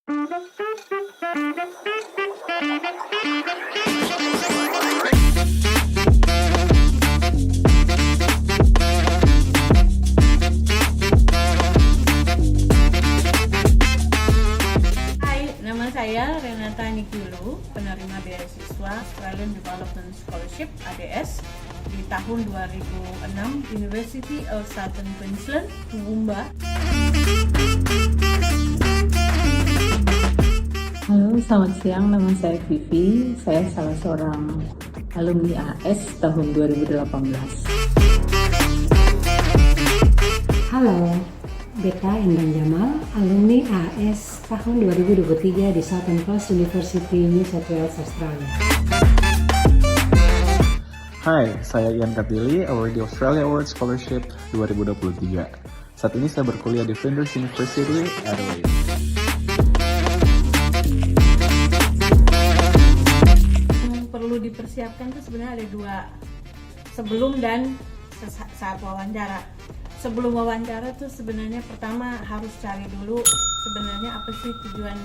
Nama saya Renata Nikilu, penerima beasiswa Australian Development Scholarship (ADS) di tahun 2006, University of Southern Queensland, Toowoomba. Halo, selamat siang. Nama saya Vivi. Saya salah seorang alumni AS tahun 2018. Halo, Beta Indan Jamal, alumni AS tahun 2023 di Southern Cross University, New South Wales, Australia. Hai, saya Ian Katili, awardee Australia Award Scholarship 2023. Saat ini saya berkuliah di Flinders University, Adelaide. Yang perlu dipersiapkan itu sebenarnya ada dua, sebelum dan saat wawancara. Sebelum wawancara tuh sebenarnya pertama harus cari dulu sebenarnya apa sih tujuan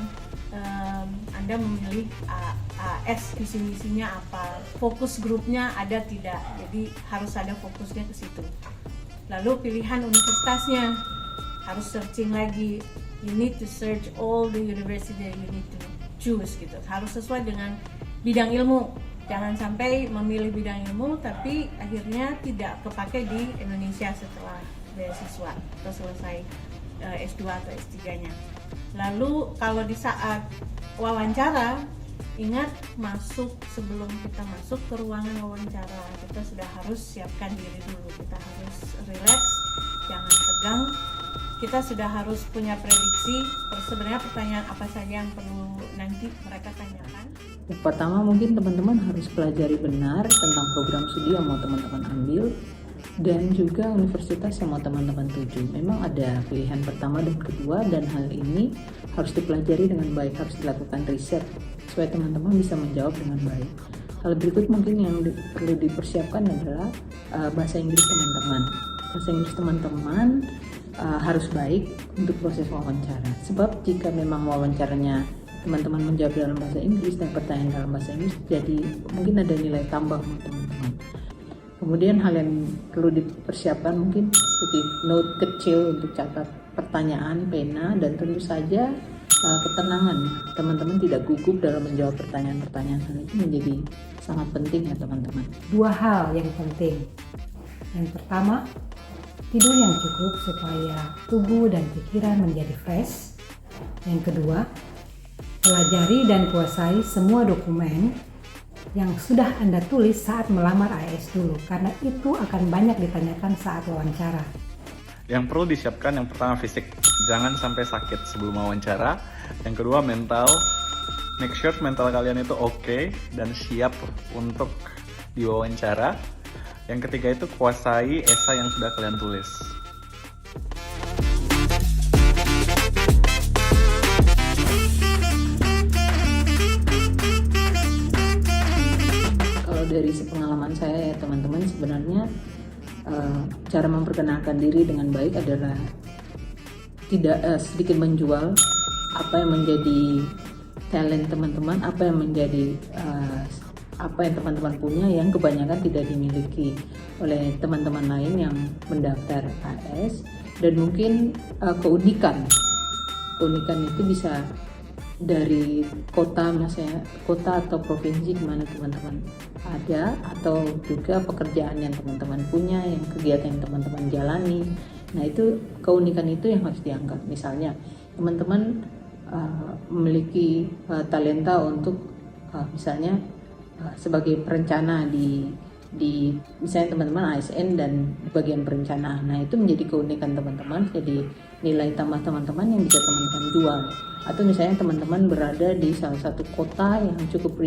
Anda memilih AS, visi misinya apa, fokus grupnya ada tidak, jadi harus ada fokusnya ke situ. Lalu pilihan universitasnya harus searching lagi, you need to search all the university that you need to choose gitu, harus sesuai dengan bidang ilmu. Jangan sampai memilih bidang ilmu tapi akhirnya tidak kepake di Indonesia setelah beasiswa atau selesai S2 atau S3-nya. Lalu kalau di saat wawancara, ingat sebelum kita masuk ke ruangan wawancara, kita sudah harus siapkan diri dulu. Kita harus relax, jangan tegang. Kita sudah harus punya prediksi sebenarnya pertanyaan apa saja yang perlu nanti mereka tanyakan. Yang pertama mungkin teman-teman harus pelajari benar tentang program studi yang mau teman-teman ambil dan juga universitas yang mau teman-teman tuju. Memang ada pilihan pertama dan kedua, dan hal ini harus dipelajari dengan baik, harus dilakukan riset supaya teman-teman bisa menjawab dengan baik. Hal berikut mungkin yang perlu dipersiapkan adalah bahasa Inggris teman-teman. Bahasa Inggris teman-teman harus baik untuk proses wawancara. Sebab jika memang wawancaranya teman-teman menjawab dalam bahasa Inggris dan pertanyaan dalam bahasa Inggris, jadi mungkin ada nilai tambah untuk teman-teman. Kemudian hal yang perlu dipersiapkan mungkin seperti note kecil untuk catat pertanyaan, pena, dan tentu saja ketenangan. Teman-teman tidak gugup dalam menjawab pertanyaan-pertanyaan. Hal itu menjadi sangat penting ya teman-teman. Dua hal yang penting. Yang pertama, tidur yang cukup supaya tubuh dan pikiran menjadi fresh. Yang kedua, pelajari dan kuasai semua dokumen yang sudah Anda tulis saat melamar AS dulu, karena itu akan banyak ditanyakan saat wawancara. Yang perlu disiapkan yang pertama fisik, jangan sampai sakit sebelum wawancara. Yang kedua mental, make sure mental kalian itu oke dan siap untuk diwawancara. Yang ketiga itu kuasai esai yang sudah kalian tulis. Dari sepengalaman saya ya teman-teman, sebenarnya cara memperkenalkan diri dengan baik adalah tidak sedikit menjual apa yang menjadi talent teman-teman, apa yang menjadi apa yang teman-teman punya yang kebanyakan tidak dimiliki oleh teman-teman lain yang mendaftar AS. Dan mungkin keunikan itu bisa dari kota, misalnya kota atau provinsi di mana teman-teman ada, atau juga pekerjaan yang teman-teman punya, yang kegiatan yang teman-teman jalani. Nah itu keunikan itu yang harus dianggap. Misalnya teman-teman memiliki talenta untuk misalnya sebagai perencana di misalnya teman-teman ASN dan bagian perencanaan. Nah itu menjadi keunikan teman-teman, jadi nilai tambah teman-teman yang bisa teman-teman jual. Atau misalnya teman-teman berada di salah satu kota yang cukup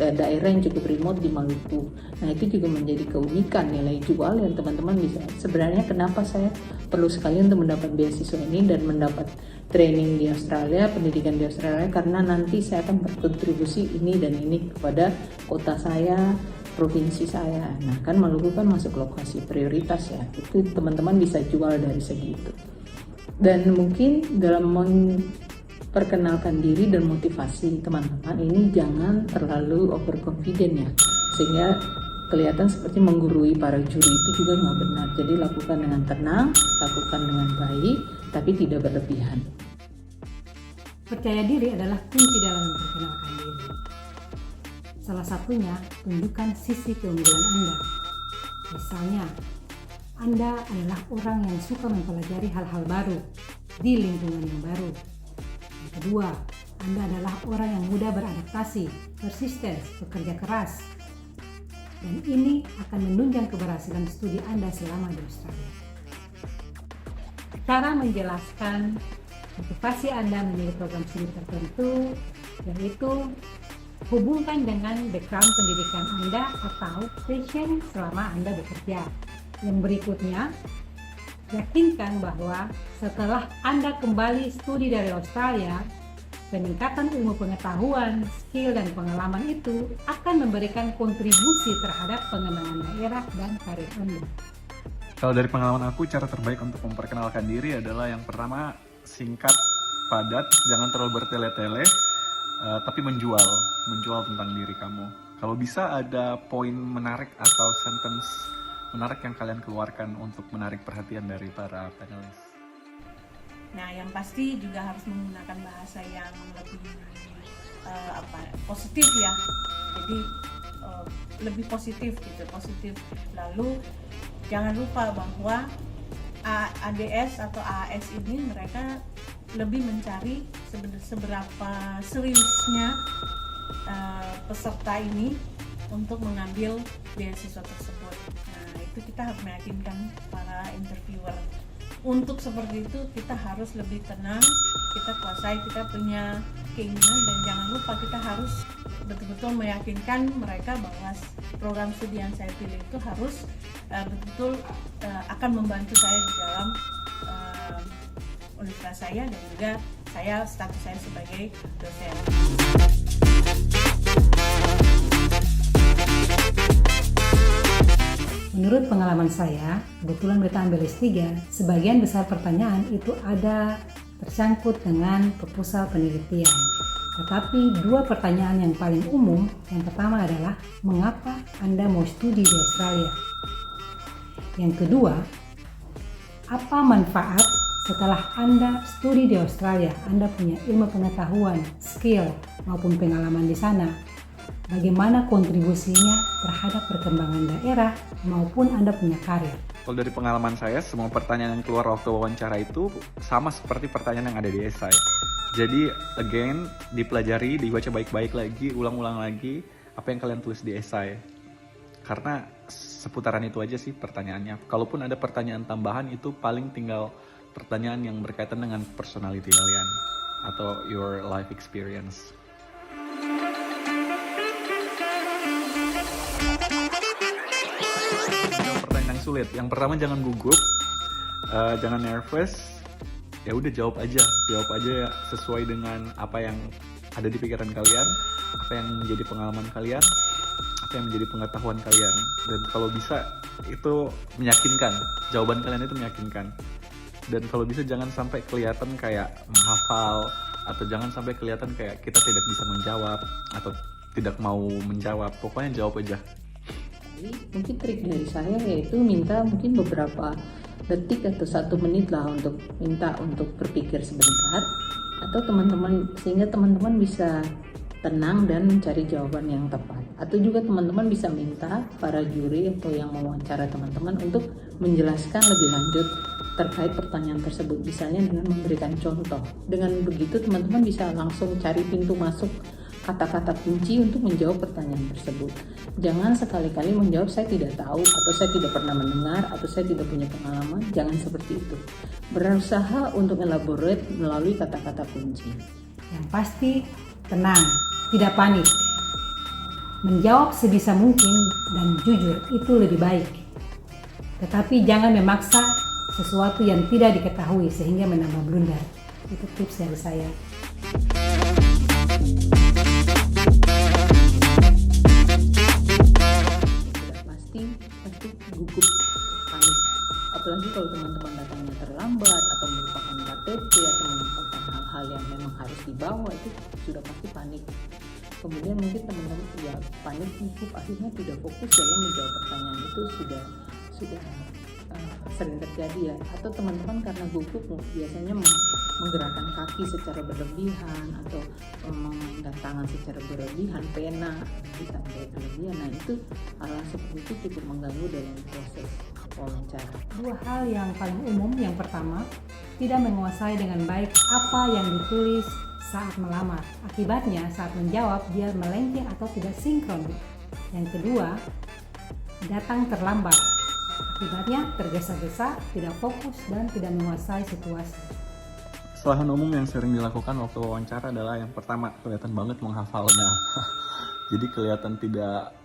daerah yang cukup remote di Maluku. Nah itu juga menjadi keunikan nilai jual yang teman-teman bisa. Sebenarnya kenapa saya perlu sekali untuk mendapat beasiswa ini dan mendapat training di Australia, pendidikan di Australia, karena nanti saya akan berkontribusi ini dan ini kepada kota saya, provinsi saya. Nah kan Maluku kan masuk lokasi prioritas ya, itu teman-teman bisa jual dari segi itu. Dan mungkin dalam perkenalkan diri dan motivasi teman-teman ini jangan terlalu overconfident ya, sehingga kelihatan seperti menggurui para juri. Itu juga nggak benar. Jadi lakukan dengan tenang, lakukan dengan baik, tapi tidak berlebihan. Percaya diri adalah kunci dalam memperkenalkan diri. Salah satunya, tunjukkan sisi keunggulan Anda. Misalnya, Anda adalah orang yang suka mempelajari hal-hal baru di lingkungan yang baru. Yang kedua, Anda adalah orang yang mudah beradaptasi, persisten, bekerja keras. Dan ini akan menunjang keberhasilan studi Anda selama di Australia. Cara menjelaskan motivasi Anda memilih program studi tertentu yaitu hubungkan dengan background pendidikan Anda atau passion selama Anda bekerja. Yang berikutnya, yakinkan bahwa setelah Anda kembali studi dari Australia, peningkatan ilmu pengetahuan, skill, dan pengalaman itu akan memberikan kontribusi terhadap pengembangan daerah dan karir Anda. Kalau dari pengalaman aku, cara terbaik untuk memperkenalkan diri adalah yang pertama, singkat, padat, jangan terlalu bertele-tele, tapi menjual tentang diri kamu. Kalau bisa ada poin menarik atau sentence menarik yang kalian keluarkan untuk menarik perhatian dari para panelis. Nah, yang pasti juga harus menggunakan bahasa yang lebih positif ya. Jadi lebih positif gitu, positif. Lalu jangan lupa bahwa ADS atau AAS ini mereka lebih mencari seberapa seriusnya peserta ini untuk mengambil beasiswa tersebut. Nah, itu kita harus meyakinkan para interviewer. Untuk seperti itu kita harus lebih tenang, kita kuasai, kita punya keinginan, dan jangan lupa kita harus betul-betul meyakinkan mereka bahwa program studi yang saya pilih itu harus betul-betul akan membantu saya di dalam universitas saya, dan juga status saya sebagai dosen. Menurut pengalaman saya, kebetulan kita ambil S3, sebagian besar pertanyaan itu ada tersangkut dengan proposal penelitian. Tetapi dua pertanyaan yang paling umum, yang pertama adalah mengapa Anda mau studi di Australia? Yang kedua, apa manfaat setelah Anda studi di Australia? Anda punya ilmu pengetahuan, skill, maupun pengalaman di sana. Bagaimana kontribusinya terhadap perkembangan daerah maupun Anda punya karir? Kalau dari pengalaman saya, semua pertanyaan yang keluar waktu wawancara itu sama seperti pertanyaan yang ada di esai. Jadi, again, dipelajari, dibaca baik-baik lagi, ulang-ulang lagi apa yang kalian tulis di esai. Karena seputaran itu aja sih pertanyaannya. Kalaupun ada pertanyaan tambahan, itu paling tinggal pertanyaan yang berkaitan dengan personality kalian atau your life experience. Pertanyaan yang sulit. Yang pertama, jangan gugup, jangan nervous. Ya udah, jawab aja ya, sesuai dengan apa yang ada di pikiran kalian, apa yang menjadi pengalaman kalian, apa yang menjadi pengetahuan kalian. Dan kalau bisa itu meyakinkan, jawaban kalian itu meyakinkan. Dan kalau bisa jangan sampai kelihatan kayak menghafal, atau jangan sampai kelihatan kayak kita tidak bisa menjawab atau tidak mau menjawab. Pokoknya jawab aja. Jadi mungkin trik dari saya yaitu minta mungkin beberapa detik atau 1 menit lah untuk minta untuk berpikir sebentar, atau sehingga teman-teman bisa tenang dan mencari jawaban yang tepat. Atau juga teman-teman bisa minta para juri atau yang mewawancara teman-teman untuk menjelaskan lebih lanjut terkait pertanyaan tersebut, misalnya dengan memberikan contoh. Dengan begitu teman-teman bisa langsung cari pintu masuk, kata-kata kunci untuk menjawab pertanyaan tersebut. Jangan sekali-kali menjawab saya tidak tahu, atau saya tidak pernah mendengar, atau saya tidak punya pengalaman. Jangan seperti itu. Berusaha untuk elaborate melalui kata-kata kunci. Yang pasti, tenang, tidak panik. Menjawab sebisa mungkin dan jujur itu lebih baik. Tetapi jangan memaksa sesuatu yang tidak diketahui sehingga menambah blunder. Itu tips dari saya. Pasti gugup, panik. Apalagi kalau teman-teman datangnya terlambat atau melupakan KTP atau melupakan hal-hal yang memang harus itu sudah pasti panik. Kemudian mungkin teman-teman ya panik cukup akhirnya tidak fokus dalam menjawab pertanyaan itu sudah sering terjadi ya. Atau teman-teman karena gugup biasanya menggerakkan kaki secara berlebihan atau mengangkat tangan secara berlebihan, pena ditambah berlebihan. Nah itu hal seperti itu cukup mengganggu dalam proses wawancara. Dua hal yang paling umum. Yang pertama, tidak menguasai dengan baik apa yang ditulis saat melamar. Akibatnya saat menjawab dia melenceng atau tidak sinkron. Yang kedua, datang terlambat. Akibatnya tergesa-gesa, tidak fokus dan tidak menguasai situasi. Kesalahan umum yang sering dilakukan waktu wawancara adalah yang pertama, kelihatan banget menghafalnya. Jadi kelihatan tidak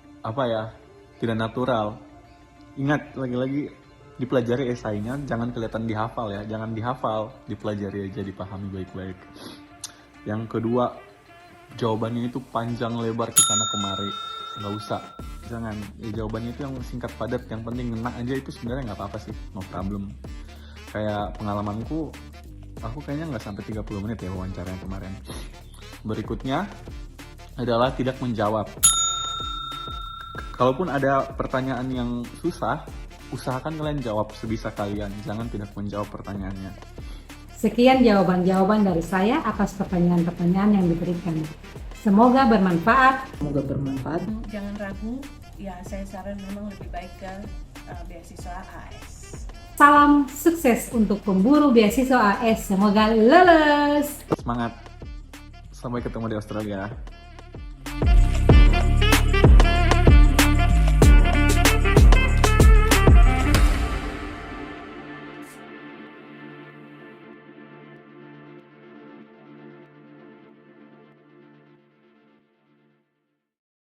natural. Ingat, lagi-lagi dipelajari esainya, jangan kelihatan dihafal ya. Jangan dihafal, dipelajari aja, dipahami baik-baik. Yang kedua, jawabannya itu panjang lebar ke sana kemari. Nggak usah, jangan. Ya, jawabannya itu yang singkat padat, yang penting ngena aja, itu sebenarnya nggak apa-apa sih, no problem. Kayak pengalamanku, aku kayaknya nggak sampai 30 menit ya wawancara yang kemarin. Berikutnya adalah tidak menjawab. Kalaupun ada pertanyaan yang susah, usahakan kalian jawab sebisa kalian, jangan tidak menjawab pertanyaannya. Sekian jawaban-jawaban dari saya atas pertanyaan-pertanyaan yang diberikan. Semoga bermanfaat. Semoga bermanfaat. Jangan ragu, ya saya saran memang lebih baik ke beasiswa AS. Salam sukses untuk pemburu beasiswa AS. Semoga lulus. Semangat, sampai ketemu di Australia.